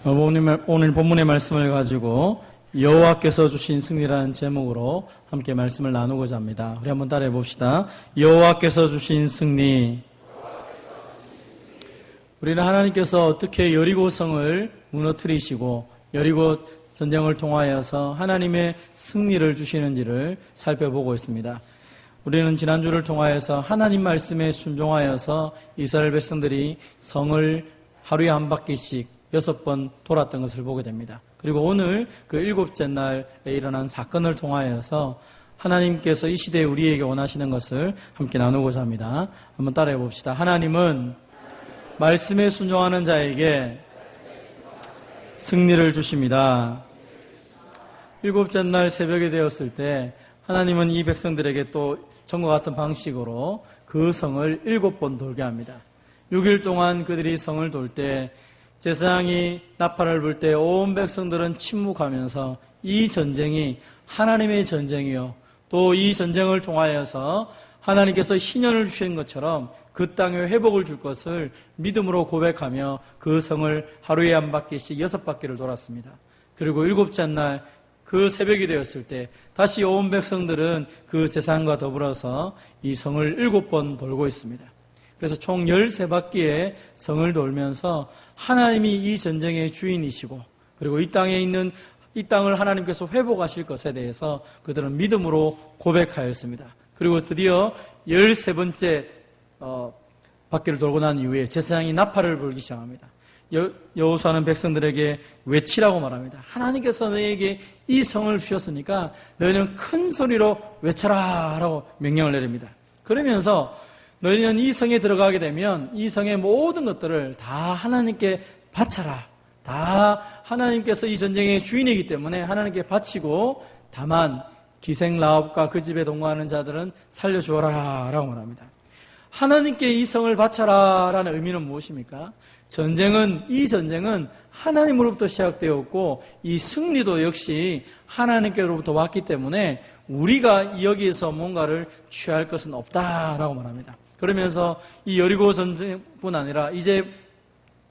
오늘 본문의 말씀을 가지고 여호와께서 주신 승리라는 제목으로 함께 말씀을 나누고자 합니다. 우리 한번 따라해 봅시다. 여호와께서 주신 승리. 우리는 하나님께서 어떻게 여리고성을 무너뜨리시고 여리고 전쟁을 통하여서 하나님의 승리를 주시는지를 살펴보고 있습니다. 우리는 지난주를 통하여서 하나님 말씀에 순종하여서 이스라엘 백성들이 성을 하루에 한 바퀴씩 6번 돌았던 것을 보게 됩니다. 그리고 오늘 그 7째 날에 일어난 사건을 통하여서 하나님께서 이 시대에 우리에게 원하시는 것을 함께 나누고자 합니다. 한번 따라해 봅시다. 하나님은 말씀에 순종하는 자에게 승리를 주십니다. 7째 날 새벽이 되었을 때 하나님은 이 백성들에게 또 전과 같은 방식으로 그 성을 7번 돌게 합니다. 6일 동안 그들이 성을 돌 때 제사장이 나팔을 불 때 온 백성들은 침묵하면서 이 전쟁이 하나님의 전쟁이요, 또 이 전쟁을 통하여서 하나님께서 희년을 주신 것처럼 그 땅에 회복을 줄 것을 믿음으로 고백하며 그 성을 하루에 한 바퀴씩 6바퀴를 돌았습니다. 그리고 7째 날 그 새벽이 되었을 때 다시 온 백성들은 그 제사장과 더불어서 이 성을 7번 돌고 있습니다. 그래서 총 13바퀴의 성을 돌면서 하나님이 이 전쟁의 주인이시고 그리고 이 땅에 있는 이 땅을 하나님께서 회복하실 것에 대해서 그들은 믿음으로 고백하였습니다. 그리고 드디어 13번째 바퀴를 돌고 난 이후에 제사장이 나팔을 불기 시작합니다. 여호수아는 백성들에게 외치라고 말합니다. 하나님께서 너희에게 이 성을 주셨으니까 너희는 큰 소리로 외쳐라 라고 명령을 내립니다. 그러면서 너희는 이 성에 들어가게 되면 이 성의 모든 것들을 다 하나님께 바쳐라. 다 하나님께서 이 전쟁의 주인이기 때문에 하나님께 바치고 다만 기생 라합과 그 집에 동거하는 자들은 살려주어라 라고 말합니다. 하나님께 이 성을 바쳐라 라는 의미는 무엇입니까? 이 전쟁은 하나님으로부터 시작되었고 이 승리도 역시 하나님께로부터 왔기 때문에 우리가 여기에서 뭔가를 취할 것은 없다라고 말합니다. 그러면서 이 여리고 전쟁뿐 아니라 이제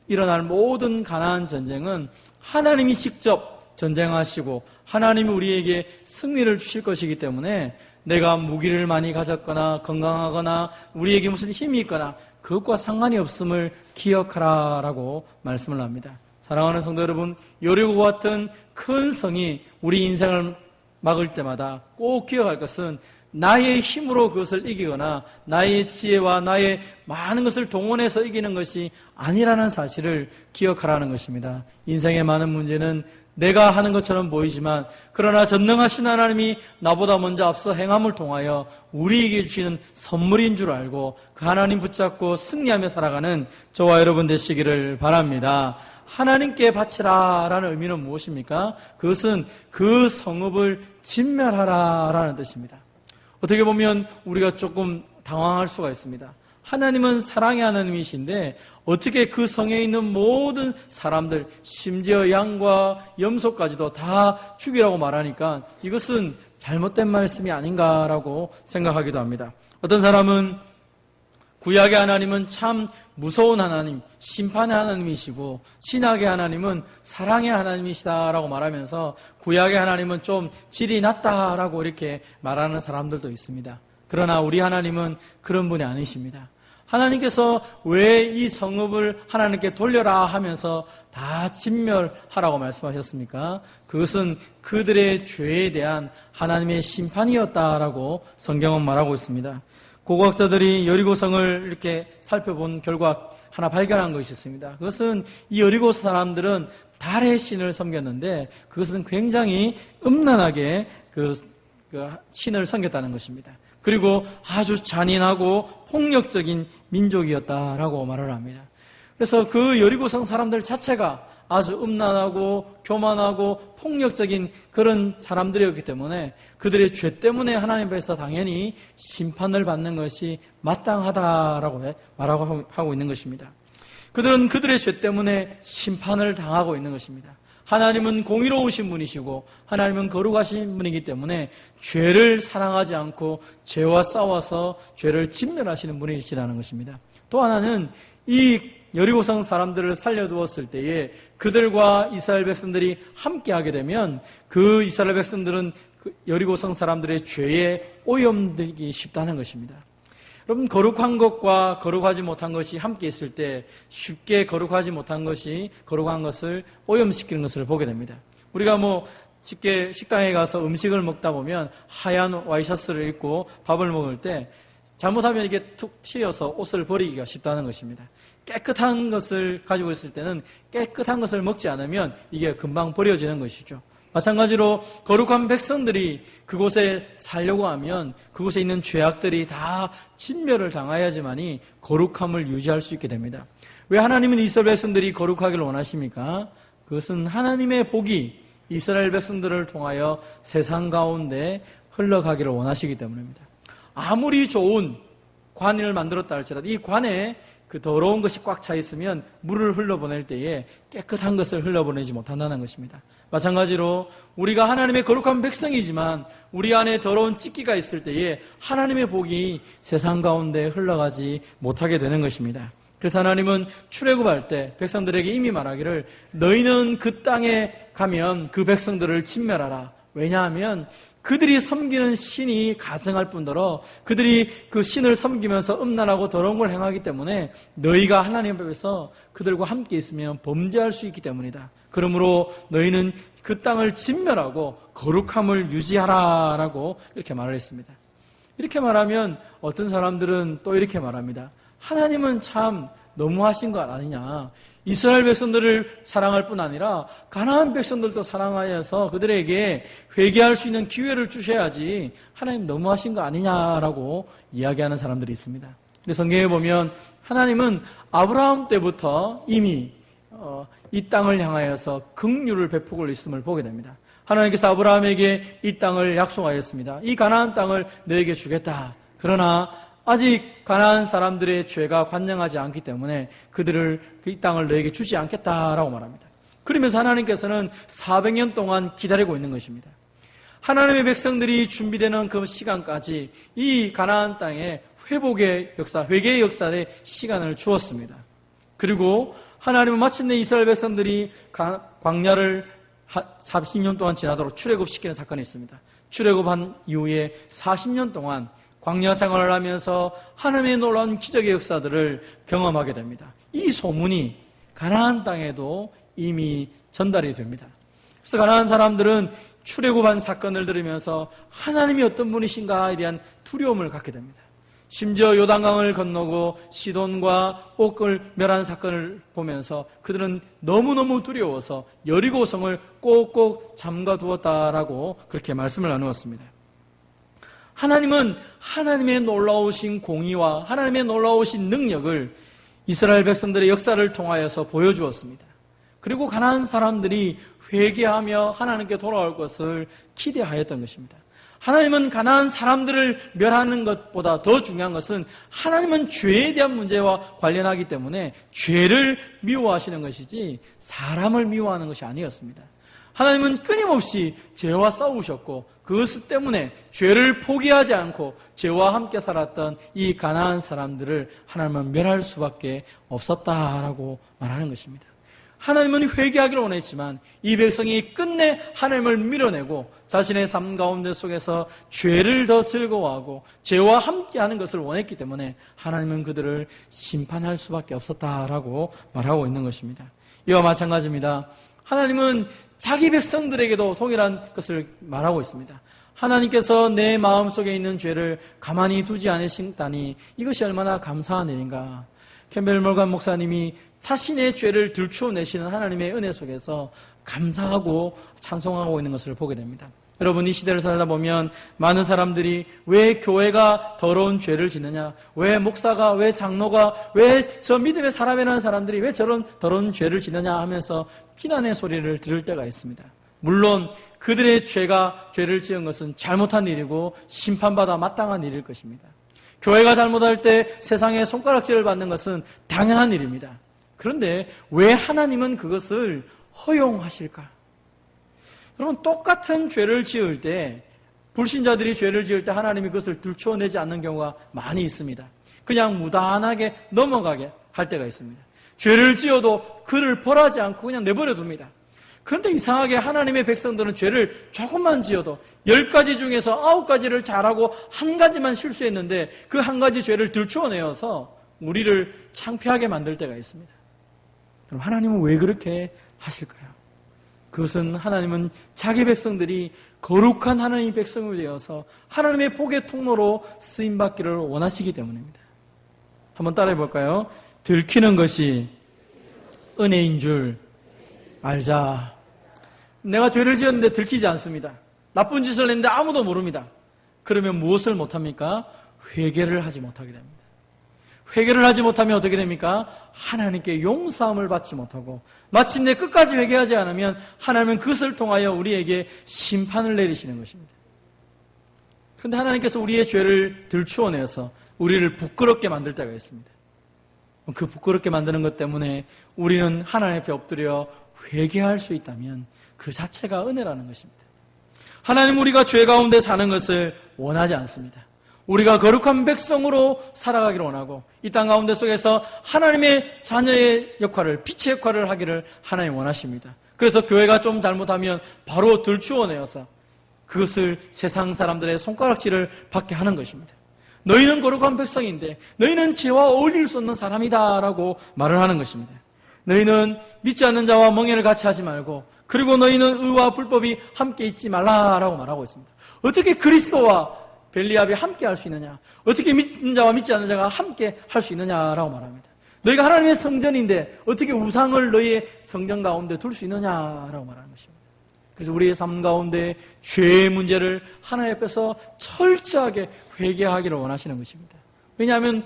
일어날 모든 가나안 전쟁은 하나님이 직접 전쟁하시고 하나님이 우리에게 승리를 주실 것이기 때문에 내가 무기를 많이 가졌거나 건강하거나 우리에게 무슨 힘이 있거나 그것과 상관이 없음을 기억하라라고 말씀을 합니다. 사랑하는 성도 여러분, 여리고와 같은 큰 성이 우리 인생을 막을 때마다 꼭 기억할 것은 나의 힘으로 그것을 이기거나 나의 지혜와 나의 많은 것을 동원해서 이기는 것이 아니라는 사실을 기억하라는 것입니다. 인생의 많은 문제는 내가 하는 것처럼 보이지만 그러나 전능하신 하나님이 나보다 먼저 앞서 행함을 통하여 우리에게 주시는 선물인 줄 알고 그 하나님 붙잡고 승리하며 살아가는 저와 여러분 되시기를 바랍니다. 하나님께 바치라 라는 의미는 무엇입니까? 그것은 그 성읍을 진멸하라 라는 뜻입니다. 어떻게 보면 우리가 조금 당황할 수가 있습니다. 하나님은 사랑의 하나님이신데 어떻게 그 성에 있는 모든 사람들, 심지어 양과 염소까지도 다 죽이라고 말하니까 이것은 잘못된 말씀이 아닌가라고 생각하기도 합니다. 어떤 사람은 구약의 하나님은 참 무서운 하나님, 심판의 하나님이시고 신약의 하나님은 사랑의 하나님이시다라고 말하면서 구약의 하나님은 좀 질이 낮다라고 이렇게 말하는 사람들도 있습니다. 그러나 우리 하나님은 그런 분이 아니십니다. 하나님께서 왜 이 성읍을 하나님께 돌려라 하면서 다 진멸하라고 말씀하셨습니까? 그것은 그들의 죄에 대한 하나님의 심판이었다라고 성경은 말하고 있습니다. 고고학자들이 여리고성을 이렇게 살펴본 결과 하나 발견한 것이 있습니다. 그것은 이 여리고 사람들은 달의 신을 섬겼는데 그것은 굉장히 음란하게 그 신을 섬겼다는 것입니다. 그리고 아주 잔인하고 폭력적인 민족이었다라고 말을 합니다. 그래서 그 여리고성 사람들 자체가 아주 음란하고 교만하고 폭력적인 그런 사람들이었기 때문에 그들의 죄 때문에 하나님 앞에서 당연히 심판을 받는 것이 마땅하다라고 말하고 하고 있는 것입니다. 그들은 그들의 죄 때문에 심판을 당하고 있는 것입니다. 하나님은 공의로우신 분이시고 하나님은 거룩하신 분이기 때문에 죄를 사랑하지 않고 죄와 싸워서 죄를 진멸하시는 분이시라는 것입니다. 또 하나는 이 여리고성 사람들을 살려두었을 때에 그들과 이스라엘 백성들이 함께하게 되면 그 이스라엘 백성들은 그 여리고성 사람들의 죄에 오염되기 쉽다는 것입니다. 여러분, 거룩한 것과 거룩하지 못한 것이 함께 있을 때 쉽게 거룩하지 못한 것이 거룩한 것을 오염시키는 것을 보게 됩니다. 우리가 쉽게 식당에 가서 음식을 먹다 보면 하얀 와이셔츠를 입고 밥을 먹을 때 잘못하면 이게 툭 튀어서 옷을 버리기가 쉽다는 것입니다. 깨끗한 것을 가지고 있을 때는 깨끗한 것을 먹지 않으면 이게 금방 버려지는 것이죠. 마찬가지로 거룩한 백성들이 그곳에 살려고 하면 그곳에 있는 죄악들이 다 진멸을 당해야지만이 거룩함을 유지할 수 있게 됩니다. 왜 하나님은 이스라엘 백성들이 거룩하기를 원하십니까? 그것은 하나님의 복이 이스라엘 백성들을 통하여 세상 가운데 흘러가기를 원하시기 때문입니다. 아무리 좋은 관을 만들었다 할지라도 이 관에 그 더러운 것이 꽉 차 있으면 물을 흘러보낼 때에 깨끗한 것을 흘러보내지 못한다는 것입니다. 마찬가지로 우리가 하나님의 거룩한 백성이지만 우리 안에 더러운 찌기가 있을 때에 하나님의 복이 세상 가운데 흘러가지 못하게 되는 것입니다. 그래서 하나님은 출애굽할 때 백성들에게 이미 말하기를 너희는 그 땅에 가면 그 백성들을 진멸하라. 왜냐하면 그들이 섬기는 신이 가증할 뿐더러 그들이 그 신을 섬기면서 음란하고 더러운 걸 행하기 때문에 너희가 하나님 앞에서 그들과 함께 있으면 범죄할 수 있기 때문이다. 그러므로 너희는 그 땅을 진멸하고 거룩함을 유지하라라고 이렇게 말을 했습니다. 이렇게 말하면 어떤 사람들은 또 이렇게 말합니다. 하나님은 참 너무하신 것 아니냐. 이스라엘 백성들을 사랑할 뿐 아니라 가나안 백성들도 사랑하여서 그들에게 회개할 수 있는 기회를 주셔야지 하나님 너무하신 거 아니냐라고 이야기하는 사람들이 있습니다. 근데 성경에 보면 하나님은 아브라함 때부터 이미 이 땅을 향하여서 긍휼을 베푸고 있음을 보게 됩니다. 하나님께서 아브라함에게 이 땅을 약속하였습니다. 이 가나안 땅을 너에게 주겠다. 그러나 아직 가나안 사람들의 죄가 관영하지 않기 때문에 그들을 이 땅을 너에게 주지 않겠다라고 말합니다. 그러면서 하나님께서는 400년 동안 기다리고 있는 것입니다. 하나님의 백성들이 준비되는 그 시간까지 이 가나안 땅에 회복의 역사, 회개의 역사의 시간을 주었습니다. 그리고 하나님은 마침내 이스라엘 백성들이 광야를 40년 동안 지나도록 출애굽시키는 사건이 있습니다. 출애굽한 이후에 40년 동안 광야 생활을 하면서 하나님의 놀라운 기적의 역사들을 경험하게 됩니다. 이 소문이 가나안 땅에도 이미 전달이 됩니다. 그래서 가나안 사람들은 출애굽한 사건을 들으면서 하나님이 어떤 분이신가에 대한 두려움을 갖게 됩니다. 심지어 요단강을 건너고 시돈과 옥을 멸한 사건을 보면서 그들은 너무너무 두려워서 여리고성을 꼭꼭 잠가두었다라고 그렇게 말씀을 나누었습니다. 하나님은 하나님의 놀라우신 공의와 하나님의 놀라우신 능력을 이스라엘 백성들의 역사를 통하여서 보여주었습니다. 그리고 가나안 사람들이 회개하며 하나님께 돌아올 것을 기대하였던 것입니다. 하나님은 가나안 사람들을 멸하는 것보다 더 중요한 것은 하나님은 죄에 대한 문제와 관련하기 때문에 죄를 미워하시는 것이지 사람을 미워하는 것이 아니었습니다. 하나님은 끊임없이 죄와 싸우셨고 그것 때문에 죄를 포기하지 않고 죄와 함께 살았던 이 가나안 사람들을 하나님은 멸할 수밖에 없었다라고 말하는 것입니다. 하나님은 회개하기를 원했지만 이 백성이 끝내 하나님을 밀어내고 자신의 삶 가운데 속에서 죄를 더 즐거워하고 죄와 함께하는 것을 원했기 때문에 하나님은 그들을 심판할 수밖에 없었다라고 말하고 있는 것입니다. 이와 마찬가지입니다. 하나님은 자기 백성들에게도 동일한 것을 말하고 있습니다. 하나님께서 내 마음속에 있는 죄를 가만히 두지 않으신다니 이것이 얼마나 감사한 일인가. 캠벨 몰간 목사님이 자신의 죄를 들추어내시는 하나님의 은혜 속에서 감사하고 찬송하고 있는 것을 보게 됩니다. 여러분, 이 시대를 살다 보면 많은 사람들이 왜 교회가 더러운 죄를 짓느냐, 왜 목사가, 왜 장로가, 왜 저 믿음의 사람이라는 사람들이 왜 저런 더러운 죄를 짓느냐 하면서 비난의 소리를 들을 때가 있습니다. 물론 그들의 죄를 지은 것은 잘못한 일이고 심판받아 마땅한 일일 것입니다. 교회가 잘못할 때 세상에 손가락질을 받는 것은 당연한 일입니다. 그런데 왜 하나님은 그것을 허용하실까? 여러분, 똑같은 죄를 지을 때, 불신자들이 죄를 지을 때 하나님이 그것을 들추어내지 않는 경우가 많이 있습니다. 그냥 무단하게 넘어가게 할 때가 있습니다. 죄를 지어도 그를 벌하지 않고 그냥 내버려 둡니다. 그런데 이상하게 하나님의 백성들은 죄를 조금만 지어도 10가지 중에서 9가지를 잘하고 한 가지만 실수했는데 그 한 가지 죄를 들추어내어서 우리를 창피하게 만들 때가 있습니다. 그럼 하나님은 왜 그렇게 하실까요? 그것은 하나님은 자기 백성들이 거룩한 하나님의 백성이 되어서 하나님의 복의 통로로 쓰임받기를 원하시기 때문입니다. 한번 따라해 볼까요? 들키는 것이 은혜인 줄 알자. 내가 죄를 지었는데 들키지 않습니다. 나쁜 짓을 했는데 아무도 모릅니다. 그러면 무엇을 못합니까? 회개를 하지 못하게 됩니다. 회개를 하지 못하면 어떻게 됩니까? 하나님께 용서함을 받지 못하고 마침내 끝까지 회개하지 않으면 하나님은 그것을 통하여 우리에게 심판을 내리시는 것입니다. 그런데 하나님께서 우리의 죄를 들추어내서 우리를 부끄럽게 만들 때가 있습니다. 그 부끄럽게 만드는 것 때문에 우리는 하나님 앞에 엎드려 회개할 수 있다면 그 자체가 은혜라는 것입니다. 하나님 우리가 죄 가운데 사는 것을 원하지 않습니다. 우리가 거룩한 백성으로 살아가기를 원하고 이 땅 가운데 속에서 하나님의 자녀의 역할을, 빛의 역할을 하기를 하나님 원하십니다. 그래서 교회가 좀 잘못하면 바로 들추어내어서 그것을 세상 사람들의 손가락질을 받게 하는 것입니다. 너희는 거룩한 백성인데 너희는 죄와 어울릴 수 없는 사람이다 라고 말을 하는 것입니다. 너희는 믿지 않는 자와 멍에를 같이 하지 말고 그리고 너희는 의와 불법이 함께 있지 말라라고 말하고 있습니다. 어떻게 그리스도와 벨리압이 함께 할 수 있느냐? 어떻게 믿는 자와 믿지 않는 자가 함께 할 수 있느냐라고 말합니다. 너희가 하나님의 성전인데 어떻게 우상을 너희의 성전 가운데 둘 수 있느냐라고 말하는 것입니다. 그래서 우리의 삶 가운데 죄의 문제를 하나님 앞에서 철저하게 회개하기를 원하시는 것입니다. 왜냐하면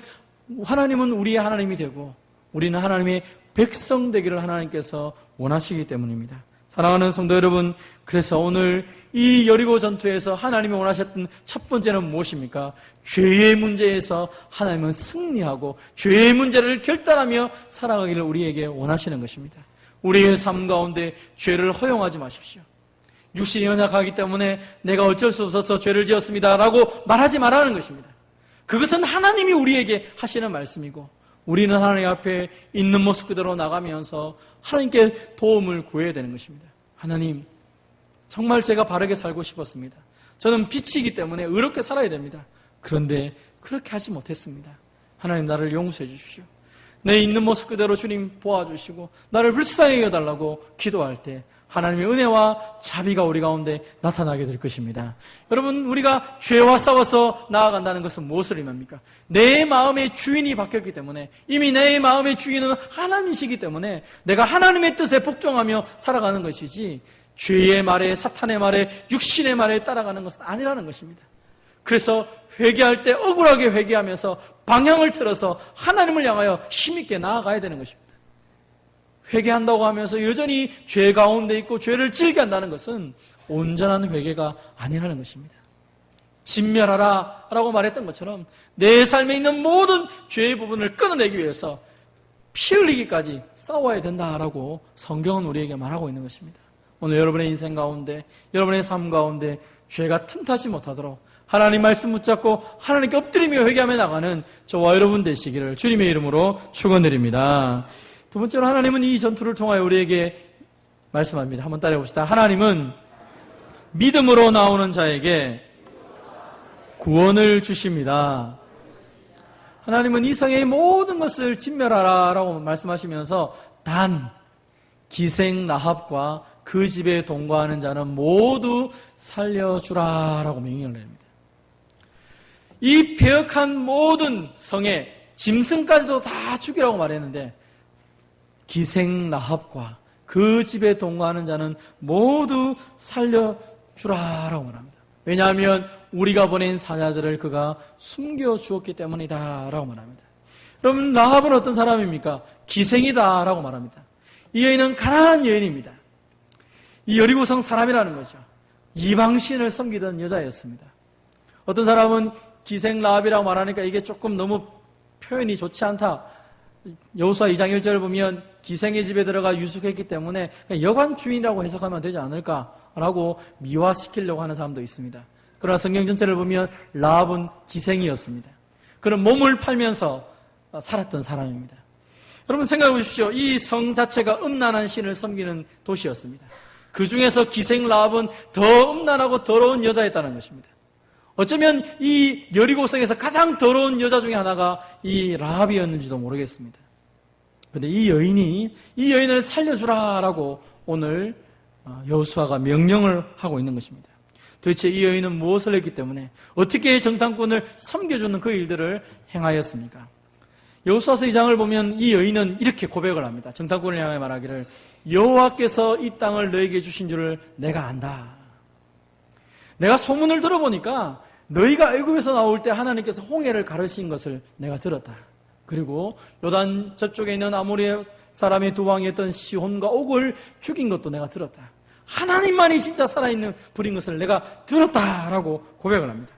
하나님은 우리의 하나님이 되고 우리는 하나님의 백성 되기를 하나님께서 원하시기 때문입니다. 사랑하는 성도 여러분, 그래서 오늘 이 여리고 전투에서 하나님이 원하셨던 첫 번째는 무엇입니까? 죄의 문제에서 하나님은 승리하고 죄의 문제를 결단하며 살아가기를 우리에게 원하시는 것입니다. 우리의 삶 가운데 죄를 허용하지 마십시오. 육신이 연약하기 때문에 내가 어쩔 수 없어서 죄를 지었습니다 라고 말하지 말라는 것입니다. 그것은 하나님이 우리에게 하시는 말씀이고 우리는 하나님 앞에 있는 모습 그대로 나가면서 하나님께 도움을 구해야 되는 것입니다. 하나님, 정말 제가 바르게 살고 싶었습니다. 저는 빛이기 때문에 의롭게 살아야 됩니다. 그런데 그렇게 하지 못했습니다. 하나님, 나를 용서해 주십시오. 내 있는 모습 그대로 주님 보아주시고 나를 불쌍히 여겨달라고 기도할 때 하나님의 은혜와 자비가 우리 가운데 나타나게 될 것입니다. 여러분, 우리가 죄와 싸워서 나아간다는 것은 무엇을 의미합니까? 내 마음의 주인이 바뀌었기 때문에 이미 내 마음의 주인은 하나님이시기 때문에 내가 하나님의 뜻에 복종하며 살아가는 것이지 죄의 말에, 사탄의 말에, 육신의 말에 따라가는 것은 아니라는 것입니다. 그래서 회개할 때 억울하게 회개하면서 방향을 틀어서 하나님을 향하여 힘있게 나아가야 되는 것입니다. 회개한다고 하면서 여전히 죄 가운데 있고 죄를 즐겨 한다는 것은 온전한 회개가 아니라는 것입니다. 진멸하라 라고 말했던 것처럼 내 삶에 있는 모든 죄의 부분을 끊어내기 위해서 피 흘리기까지 싸워야 된다라고 성경은 우리에게 말하고 있는 것입니다. 오늘 여러분의 인생 가운데, 여러분의 삶 가운데 죄가 틈타지 못하도록 하나님 말씀 붙잡고 하나님께 엎드리며 회개하며 나가는 저와 여러분 되시기를 주님의 이름으로 축원드립니다. 두 번째로 하나님은 이 전투를 통하여 우리에게 말씀합니다. 한번 따라해 봅시다. 하나님은 믿음으로 나오는 자에게 구원을 주십니다. 하나님은 이 성의 모든 것을 진멸하라라고 말씀하시면서 단 기생 라합과 그 집에 동거하는 자는 모두 살려주라라고 명령을 냅니다. 이 배역한 모든 성에 짐승까지도 다 죽이라고 말했는데 기생 라합과 그 집에 동거하는 자는 모두 살려주라라고 말합니다. 왜냐하면 우리가 보낸 사자들을 그가 숨겨주었기 때문이다 라고 말합니다. 여러분, 라합은 어떤 사람입니까? 기생이다 라고 말합니다. 이 여인은 가난한 여인입니다. 이 여리고성 사람이라는 거죠. 이방신을 섬기던 여자였습니다. 어떤 사람은 기생 라합이라고 말하니까 이게 조금 너무 표현이 좋지 않다. 여호수아 2장 1절을 보면 기생의 집에 들어가 유숙했기 때문에 여관 주인이라고 해석하면 되지 않을까라고 미화시키려고 하는 사람도 있습니다. 그러나 성경 전체를 보면 라합은 기생이었습니다. 그런 몸을 팔면서 살았던 사람입니다. 여러분 생각해 보십시오. 이 성 자체가 음란한 신을 섬기는 도시였습니다. 그 중에서 기생 라합은 더 음란하고 더러운 여자였다는 것입니다. 어쩌면 이 여리고성에서 가장 더러운 여자 중에 하나가 이 라합이었는지도 모르겠습니다. 그런데 이 여인을 살려주라라고 오늘 여호수아가 명령을 하고 있는 것입니다. 도대체 이 여인은 무엇을 했기 때문에 어떻게 정탐꾼을 섬겨주는 그 일들을 행하였습니까? 여호수아서 2장을 보면 이 여인은 이렇게 고백을 합니다. 정탐꾼을 향해 말하기를 여호와께서 이 땅을 너에게 주신 줄을 내가 안다. 내가 소문을 들어보니까 너희가 애굽에서 나올 때 하나님께서 홍해를 가르신 것을 내가 들었다. 그리고 요단 저쪽에 있는 아모리 사람의 두 왕이었던 시혼과 옥을 죽인 것도 내가 들었다. 하나님만이 진짜 살아있는 분인 것을 내가 들었다라고 고백을 합니다.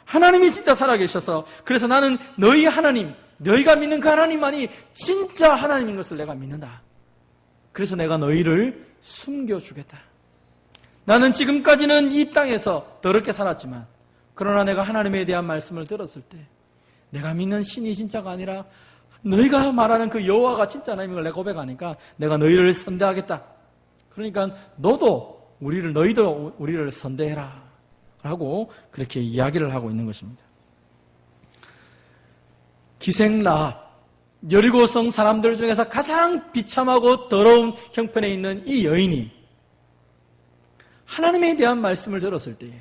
하나님이 진짜 살아계셔서 그래서 나는 너희 하나님, 너희가 믿는 그 하나님만이 진짜 하나님인 것을 내가 믿는다. 그래서 내가 너희를 숨겨주겠다. 나는 지금까지는 이 땅에서 더럽게 살았지만 그러나 내가 하나님에 대한 말씀을 들었을 때 내가 믿는 신이 진짜가 아니라 너희가 말하는 그 여호와가 진짜 하나님인 걸 내가 고백하니까 내가 너희를 선대하겠다. 그러니까 너희도 우리를 선대해라 라고 그렇게 이야기를 하고 있는 것입니다. 기생 라합, 여리고성 사람들 중에서 가장 비참하고 더러운 형편에 있는 이 여인이 하나님에 대한 말씀을 들었을 때에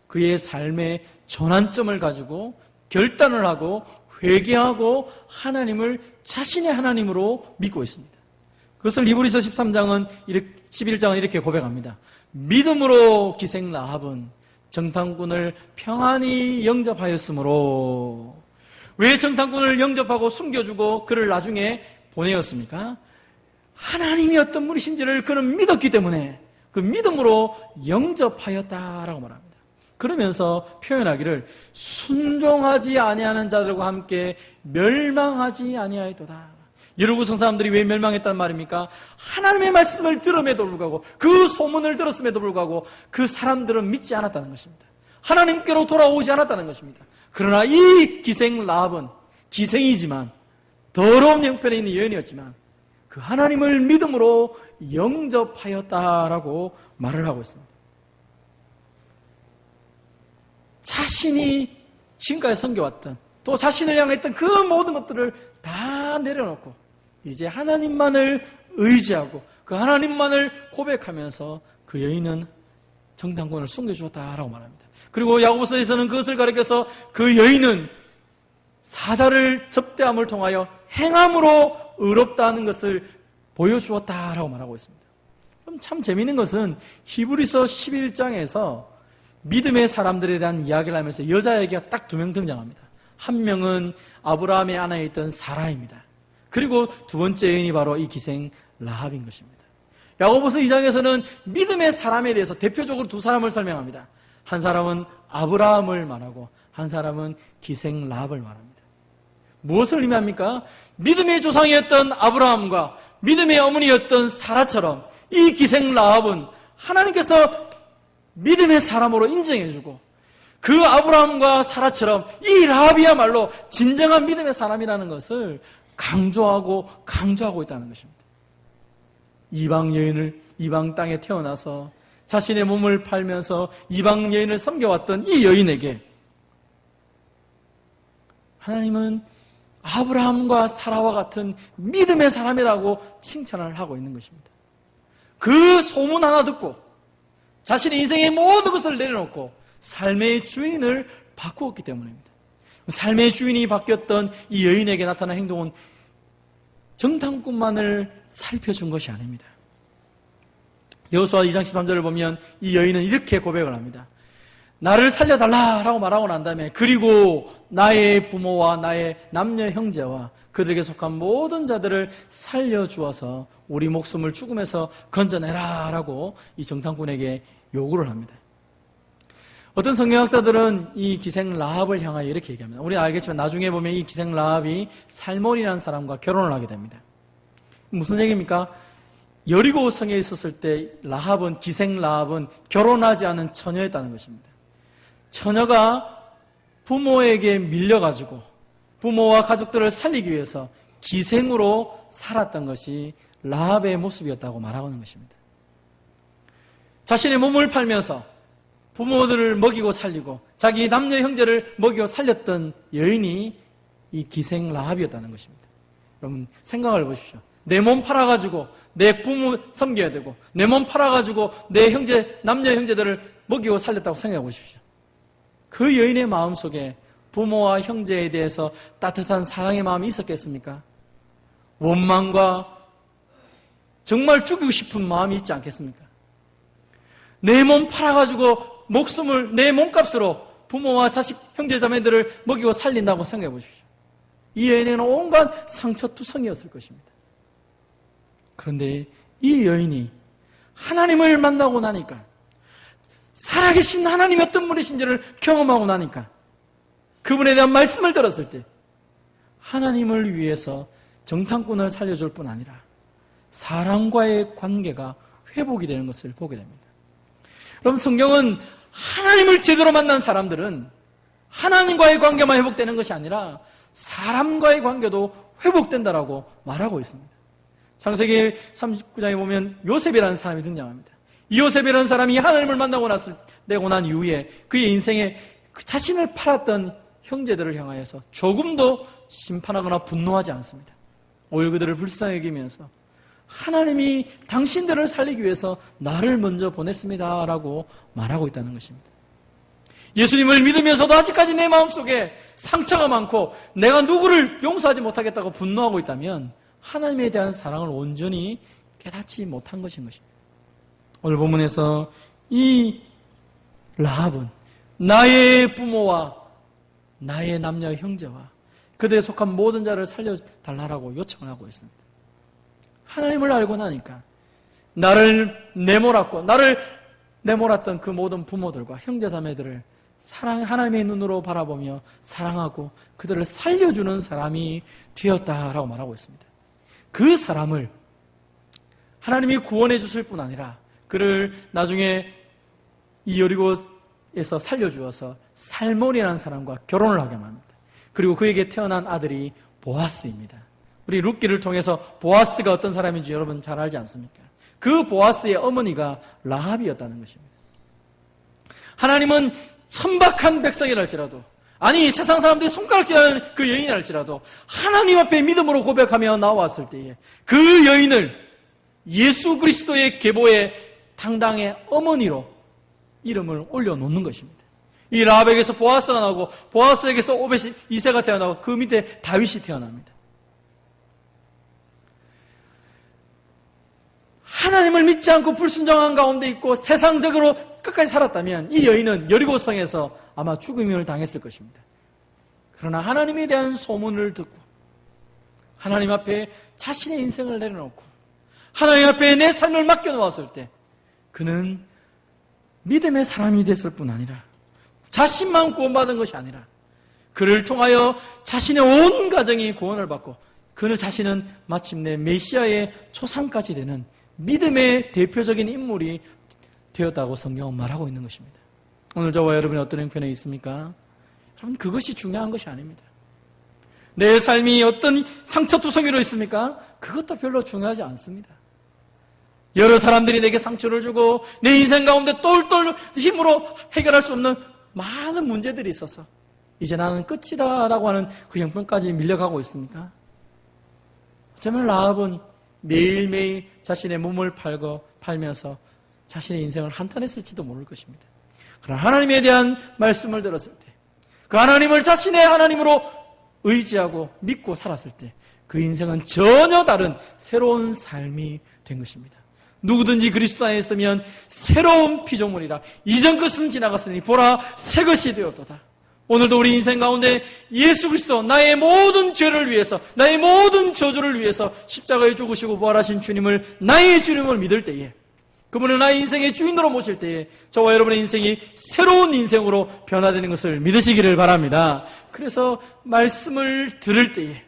그의 삶의 전환점을 가지고 결단을 하고 회개하고 하나님을 자신의 하나님으로 믿고 있습니다. 그것을 히브리서 11장은 이렇게 고백합니다. 믿음으로 기생 라합은 정탐꾼을 평안히 영접하였으므로. 왜 정탐꾼을 영접하고 숨겨주고 그를 나중에 보내었습니까? 하나님이 어떤 분이신지를 그는 믿었기 때문에 그 믿음으로 영접하였다라고 말합니다. 그러면서 표현하기를 순종하지 아니하는 자들과 함께 멸망하지 아니하였도다. 여리고성 사람들이 왜 멸망했단 말입니까? 하나님의 말씀을 들음에도 불구하고 그 소문을 들었음에도 불구하고 그 사람들은 믿지 않았다는 것입니다. 하나님께로 돌아오지 않았다는 것입니다. 그러나 이 기생 라합은 기생이지만 더러운 형편에 있는 여인이었지만 그 하나님을 믿음으로 영접하였다라고 말을 하고 있습니다. 자신이 지금까지 섬겨왔던 또 자신을 향했던 그 모든 것들을 다 내려놓고 이제 하나님만을 의지하고 그 하나님만을 고백하면서 그 여인은 정탐꾼을 숨겨주었다라고 말합니다. 그리고 야고보서에서는 그것을 가리켜서 그 여인은 사자를 접대함을 통하여 행함으로 의롭다는 것을 보여주었다라고 말하고 있습니다. 그럼 참 재미있는 것은 히브리서 11장에서 믿음의 사람들에 대한 이야기를 하면서 여자 얘기가 딱 2명 등장합니다. 한 명은 아브라함의 아내에 있던 사라입니다. 그리고 두 번째 여인이 바로 이 기생 라합인 것입니다. 야고보서 2장에서는 믿음의 사람에 대해서 대표적으로 2사람을 설명합니다. 한 사람은 아브라함을 말하고 한 사람은 기생 라합을 말합니다. 무엇을 의미합니까? 믿음의 조상이었던 아브라함과 믿음의 어머니였던 사라처럼 이 기생 라합은 하나님께서 믿음의 사람으로 인정해주고 그 아브라함과 사라처럼 이 라합이야말로 진정한 믿음의 사람이라는 것을 강조하고 있다는 것입니다. 이방 땅에 태어나서 자신의 몸을 팔면서 이방 여인을 섬겨왔던 이 여인에게 하나님은 아브라함과 사라와 같은 믿음의 사람이라고 칭찬을 하고 있는 것입니다. 그 소문 하나 듣고 자신의 인생의 모든 것을 내려놓고 삶의 주인을 바꾸었기 때문입니다. 삶의 주인이 바뀌었던 이 여인에게 나타난 행동은 정탐꾼만을 살펴준 것이 아닙니다. 여호수아 2장 13절을 보면 이 여인은 이렇게 고백을 합니다. 나를 살려달라라고 말하고 난 다음에 그리고 나의 부모와 나의 남녀 형제와 그들에게 속한 모든 자들을 살려주어서 우리 목숨을 죽음에서 건져내라 라고 이 정탐꾼에게 요구를 합니다. 어떤 성경학자들은 이 기생 라합을 향하여 이렇게 얘기합니다. 우리는 알겠지만 나중에 보면 이 기생 라합이 살몬이라는 사람과 결혼을 하게 됩니다. 무슨 얘기입니까? 여리고 성에 있었을 때 기생 라합은 결혼하지 않은 처녀였다는 것입니다. 처녀가 부모에게 밀려가지고 부모와 가족들을 살리기 위해서 기생으로 살았던 것이 라합의 모습이었다고 말하고 있는 것입니다. 자신의 몸을 팔면서 부모들을 먹이고 살리고 자기 남녀 형제를 먹이고 살렸던 여인이 이 기생 라합이었다는 것입니다. 여러분 생각을 해보십시오. 내 몸 팔아가지고 내 부모 섬겨야 되고 내 몸 팔아가지고 내 형제 남녀 형제들을 먹이고 살렸다고 생각해 보십시오. 그 여인의 마음속에 부모와 형제에 대해서 따뜻한 사랑의 마음이 있었겠습니까? 원망과 정말 죽이고 싶은 마음이 있지 않겠습니까? 내 몸 팔아가지고 목숨을 내 몸값으로 부모와 자식, 형제, 자매들을 먹이고 살린다고 생각해 보십시오. 이 여인에게는 온갖 상처투성이었을 것입니다. 그런데 이 여인이 하나님을 만나고 나니까, 살아계신 하나님이 어떤 분이신지를 경험하고 나니까, 그분에 대한 말씀을 들었을 때 하나님을 위해서 정탐꾼을 살려줄 뿐 아니라 사람과의 관계가 회복이 되는 것을 보게 됩니다. 그럼 성경은 하나님을 제대로 만난 사람들은 하나님과의 관계만 회복되는 것이 아니라 사람과의 관계도 회복된다라고 말하고 있습니다. 창세기 39장에 보면 요셉이라는 사람이 등장합니다. 이 요셉이라는 사람이 하나님을 만나고 난 이후에 그의 인생에 자신을 팔았던 형제들을 향하여서 조금도 심판하거나 분노하지 않습니다. 오히려 그들을 불쌍히 여기면서 하나님이 당신들을 살리기 위해서 나를 먼저 보냈습니다 라고 말하고 있다는 것입니다. 예수님을 믿으면서도 아직까지 내 마음속에 상처가 많고 내가 누구를 용서하지 못하겠다고 분노하고 있다면 하나님에 대한 사랑을 온전히 깨닫지 못한 것인 것입니다. 오늘 본문에서 이 라합은 나의 부모와 나의 남녀 형제와 그들에 속한 모든 자를 살려달라고 요청을 하고 있습니다. 하나님을 알고 나니까 나를 내몰았던 그 모든 부모들과 형제자매들을 하나님의 눈으로 바라보며 사랑하고 그들을 살려주는 사람이 되었다라고 말하고 있습니다. 그 사람을 하나님이 구원해 주실 뿐 아니라 그를 나중에 이 여리고에서 살려주어서 살몬이라는 사람과 결혼을 하게 합니다. 그리고 그에게 태어난 아들이 보아스입니다. 우리 룻기를 통해서 보아스가 어떤 사람인지 여러분 잘 알지 않습니까? 그 보아스의 어머니가 라합이었다는 것입니다. 하나님은 천박한 백성이랄지라도, 아니 세상 사람들이 손가락질하는 그 여인이랄지라도 하나님 앞에 믿음으로 고백하며 나왔을 때에 그 여인을 예수 그리스도의 계보의 당당의 어머니로 이름을 올려놓는 것입니다. 이 라합에게서 보아스가 나오고 보아스에게서 오벳이 이새가 태어나고 그 밑에 다윗이 태어납니다. 하나님을 믿지 않고 불순종한 가운데 있고 세상적으로 끝까지 살았다면 이 여인은 여리고성에서 아마 죽음을 당했을 것입니다. 그러나 하나님에 대한 소문을 듣고 하나님 앞에 자신의 인생을 내려놓고 하나님 앞에 내 삶을 맡겨놓았을 때 그는 믿음의 사람이 됐을 뿐 아니라 자신만 구원받은 것이 아니라 그를 통하여 자신의 온 가정이 구원을 받고 그는 자신은 마침내 메시아의 초상까지 되는 믿음의 대표적인 인물이 되었다고 성경은 말하고 있는 것입니다. 오늘 저와 여러분이 어떤 형편에 있습니까? 여러분 그것이 중요한 것이 아닙니다. 내 삶이 어떤 상처투성이로 있습니까? 그것도 별로 중요하지 않습니다. 여러 사람들이 내게 상처를 주고 내 인생 가운데 똘똘 힘으로 해결할 수 없는 많은 문제들이 있어서 이제 나는 끝이다 라고 하는 그 형편까지 밀려가고 있습니까? 어쩌면 라합은 매일매일 자신의 몸을 팔면서 자신의 인생을 한탄했을지도 모를 것입니다. 그러나 하나님에 대한 말씀을 들었을 때 그 하나님을 자신의 하나님으로 의지하고 믿고 살았을 때 그 인생은 전혀 다른 새로운 삶이 된 것입니다. 누구든지 그리스도 안에 있으면 새로운 피조물이라 이전 것은 지나갔으니 보라 새 것이 되었도다. 오늘도 우리 인생 가운데 예수 그리스도 나의 모든 죄를 위해서 나의 모든 저주를 위해서 십자가에 죽으시고 부활하신 주님을 나의 주님을 믿을 때에 그분을 나의 인생의 주인으로 모실 때에 저와 여러분의 인생이 새로운 인생으로 변화되는 것을 믿으시기를 바랍니다. 그래서 말씀을 들을 때에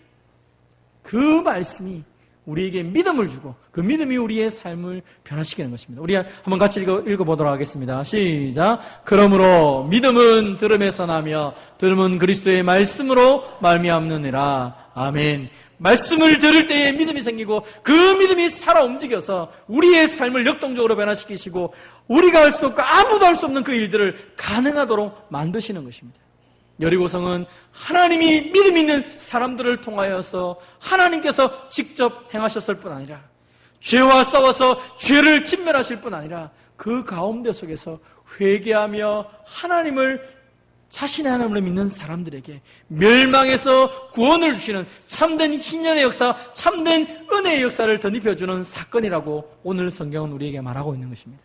그 말씀이 우리에게 믿음을 주고 그 믿음이 우리의 삶을 변화시키는 것입니다. 우리 한번 같이 읽어보도록 하겠습니다. 시작. 그러므로 믿음은 들음에서 나며 들음은 그리스도의 말씀으로 말미암느니라. 아멘. 말씀을 들을 때에 믿음이 생기고 그 믿음이 살아 움직여서 우리의 삶을 역동적으로 변화시키시고 우리가 할 수 없고 아무도 할 수 없는 그 일들을 가능하도록 만드시는 것입니다. 여리고성은 하나님이 믿음 있는 사람들을 통하여서 하나님께서 직접 행하셨을 뿐 아니라 죄와 싸워서 죄를 진멸하실 뿐 아니라 그 가운데 속에서 회개하며 하나님을 자신의 하나님을 믿는 사람들에게 멸망에서 구원을 주시는 참된 희년의 역사, 참된 은혜의 역사를 덧입혀주는 사건이라고 오늘 성경은 우리에게 말하고 있는 것입니다.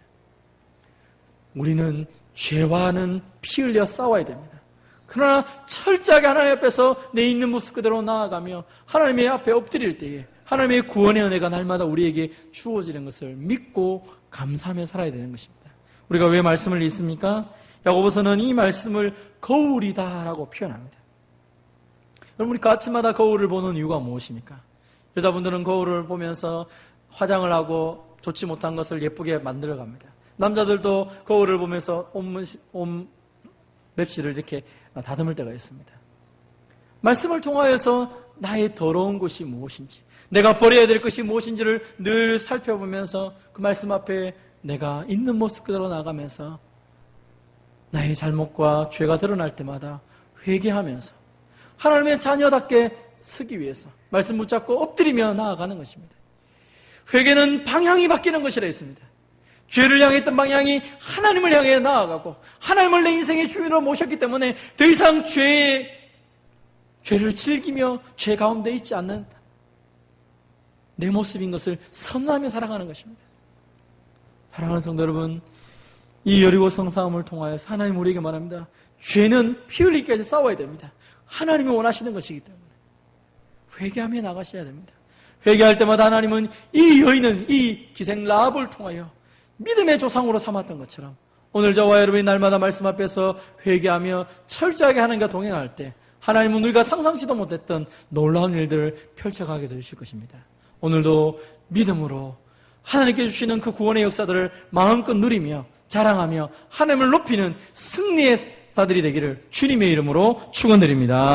우리는 죄와는 피 흘려 싸워야 됩니다. 그러나 철저하게 하나님 앞에서 내 있는 모습 그대로 나아가며 하나님의 앞에 엎드릴 때에 하나님의 구원의 은혜가 날마다 우리에게 주어지는 것을 믿고 감사하며 살아야 되는 것입니다. 우리가 왜 말씀을 읽습니까? 야고보서는 이 말씀을 거울이다라고 표현합니다. 여러분, 우리 아침마다 거울을 보는 이유가 무엇입니까? 여자분들은 거울을 보면서 화장을 하고 좋지 못한 것을 예쁘게 만들어 갑니다. 남자들도 거울을 보면서 옷 맵시를 이렇게 다듬을 때가 있습니다. 말씀을 통하여서 나의 더러운 것이 무엇인지, 내가 버려야 될 것이 무엇인지를 늘 살펴보면서 그 말씀 앞에 내가 있는 모습 그대로 나가면서 나의 잘못과 죄가 드러날 때마다 회개하면서 하나님의 자녀답게 서기 위해서 말씀 붙잡고 엎드리며 나아가는 것입니다. 회개는 방향이 바뀌는 것이라 했습니다. 죄를 향했던 방향이 하나님을 향해 나아가고 하나님을 내 인생의 주인으로 모셨기 때문에 더 이상 죄를 즐기며 죄 가운데 있지 않는 내 모습인 것을 선언하며 살아가는 것입니다. 사랑하는 성도 여러분, 이 여리고성 싸움을 통하여서 하나님 우리에게 말합니다. 죄는 피 흘리기까지 싸워야 됩니다. 하나님이 원하시는 것이기 때문에 회개하며 나가셔야 됩니다. 회개할 때마다 하나님은 이 여인은 이 기생 라합을 통하여 믿음의 조상으로 삼았던 것처럼 오늘 저와 여러분이 날마다 말씀 앞에서 회개하며 철저하게 하나님과 동행할 때 하나님은 우리가 상상치도 못했던 놀라운 일들을 펼쳐가게 되실 것입니다. 오늘도 믿음으로 하나님께 주시는 그 구원의 역사들을 마음껏 누리며 자랑하며 하나님을 높이는 승리의 사들이 되기를 주님의 이름으로 축원드립니다.